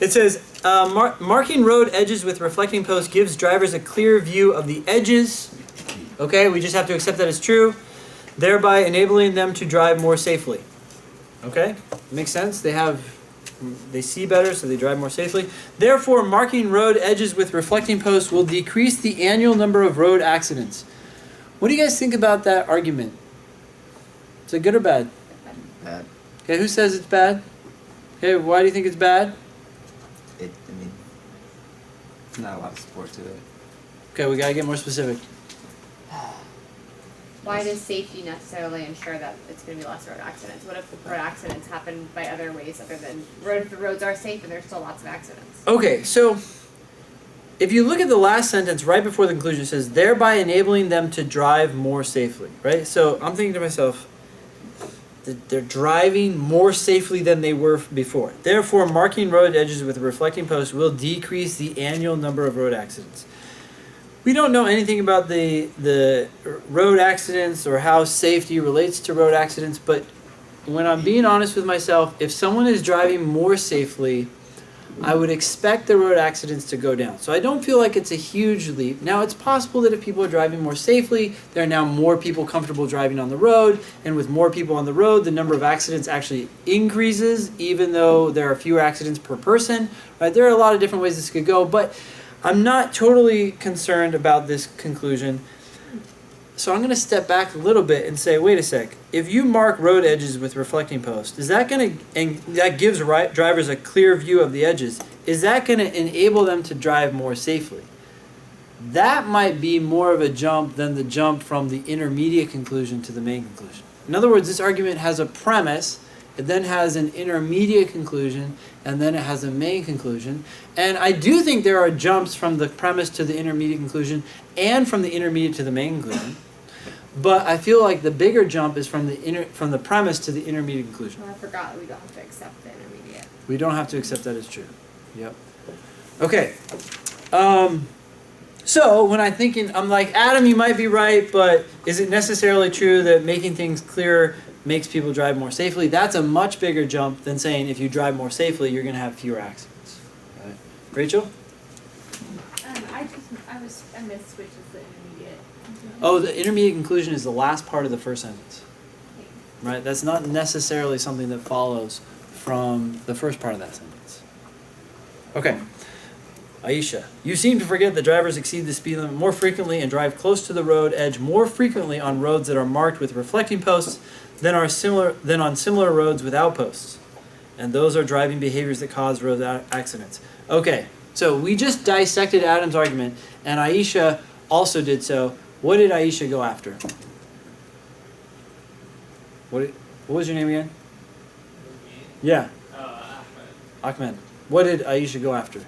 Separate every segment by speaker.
Speaker 1: It says, marking road edges with reflecting posts gives drivers a clear view of the edges. Okay, we just have to accept that as true, thereby enabling them to drive more safely. Okay, makes sense. They see better, so they drive more safely. Therefore, marking road edges with reflecting posts will decrease the annual number of road accidents. What do you guys think about that argument? Is it good or bad?
Speaker 2: Bad.
Speaker 1: Okay, who says it's bad? Okay, why do you think it's bad?
Speaker 2: Not a lot of support to it.
Speaker 1: Okay, we gotta get more specific.
Speaker 3: Why does safety necessarily ensure that it's going to be less road accidents? What if the road accidents happen by other ways other than the roads are safe and there's still lots of accidents?
Speaker 1: Okay, so if you look at the last sentence right before the conclusion, it says, thereby enabling them to drive more safely, right? So I'm thinking to myself, they're driving more safely than they were before. Therefore, marking road edges with a reflecting post will decrease the annual number of road accidents. We don't know anything about the road accidents or how safety relates to road accidents, but when I'm being honest with myself, if someone is driving more safely, I would expect the road accidents to go down. So I don't feel like it's a huge leap. Now, it's possible that if people are driving more safely, there are now more people comfortable driving on the road, and with more people on the road, the number of accidents actually increases, even though there are fewer accidents per person. Right? There are a lot of different ways this could go, but I'm not totally concerned about this conclusion. So I'm going to step back a little bit and say, wait a sec. If you mark road edges with reflecting posts, is that going to, and that gives drivers a clear view of the edges, is that going to enable them to drive more safely? That might be more of a jump than the jump from the intermediate conclusion to the main conclusion. In other words, this argument has a premise, it then has an intermediate conclusion, and then it has a main conclusion. And I do think there are jumps from the premise to the intermediate conclusion and from the intermediate to the main conclusion. But I feel like the bigger jump is from the premise to the intermediate conclusion.
Speaker 3: Oh, I forgot we don't have to accept the intermediate.
Speaker 1: We don't have to accept that as true. Yep. Okay. So when I'm thinking, I'm like, Adam, you might be right, but is it necessarily true that making things clearer makes people drive more safely? That's a much bigger jump than saying if you drive more safely, you're going to have fewer accidents. Right. Rachel?
Speaker 4: I missed which is the intermediate.
Speaker 1: Oh, the intermediate conclusion is the last part of the first sentence. Right? That's not necessarily something that follows from the first part of that sentence. Okay. Aisha, you seem to forget that drivers exceed the speed limit more frequently and drive close to the road edge more frequently on roads that are marked with reflecting posts than on similar roads without posts. And those are driving behaviors that cause road accidents. Okay, so we just dissected Adam's argument, and Aisha also did so. What did Aisha go after? What was your name again? Yeah. Ahmed. What did Aisha go after?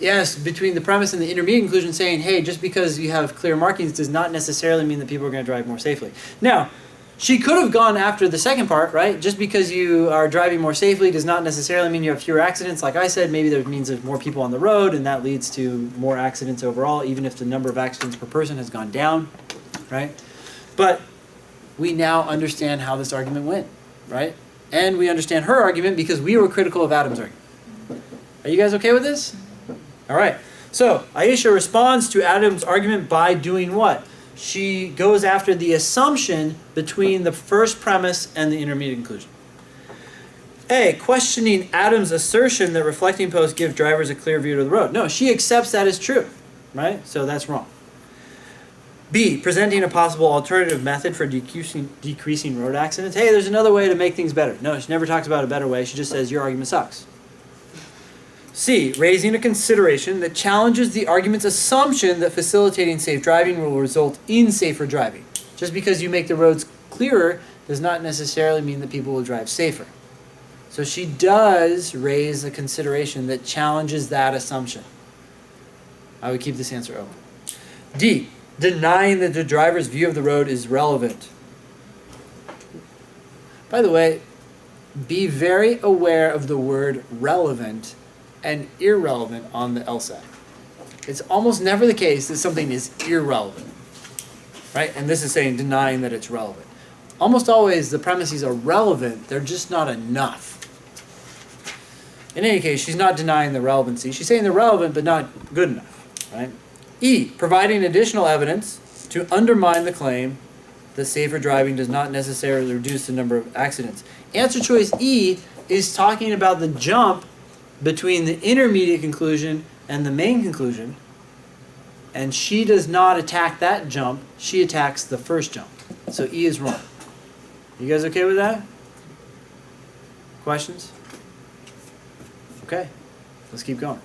Speaker 1: Yes, between the premise and the intermediate conclusion, saying, hey, just because you have clear markings does not necessarily mean that people are going to drive more safely. Now, she could have gone after the second part, right? Just because you are driving more safely does not necessarily mean you have fewer accidents. Like I said, maybe that means there's more people on the road, and that leads to more accidents overall, even if the number of accidents per person has gone down, right? But we now understand how this argument went, right? And we understand her argument because we were critical of Adam's argument. Are you guys okay with this? All right, so Aisha responds to Adam's argument by doing what? She goes after the assumption between the first premise and the intermediate conclusion. A, questioning Adam's assertion that reflecting posts give drivers a clear view of the road. No, she accepts that as true, right? So that's wrong. B, presenting a possible alternative method for decreasing road accidents. Hey, there's another way to make things better. No, she never talks about a better way. She just says your argument sucks. C, raising a consideration that challenges the argument's assumption that facilitating safe driving will result in safer driving. Just because you make the roads clearer does not necessarily mean that people will drive safer. So she does raise a consideration that challenges that assumption. I would keep this answer open. D, denying that the driver's view of the road is relevant. By the way, be very aware of the word relevant and irrelevant on the LSAT. It's almost never the case that something is irrelevant, right? And this is saying denying that it's relevant. almost always the premises are relevant, they're just not enough. In any case, she's not denying the relevancy. She's saying they're relevant but not good enough, right? E, providing additional evidence to undermine the claim that safer driving does not necessarily reduce the number of accidents. Answer choice E is talking about the jump between the intermediate conclusion and the main conclusion, and she does not attack that jump, she attacks the first jump. So E is wrong. You guys okay with that? Questions? Okay, let's keep going.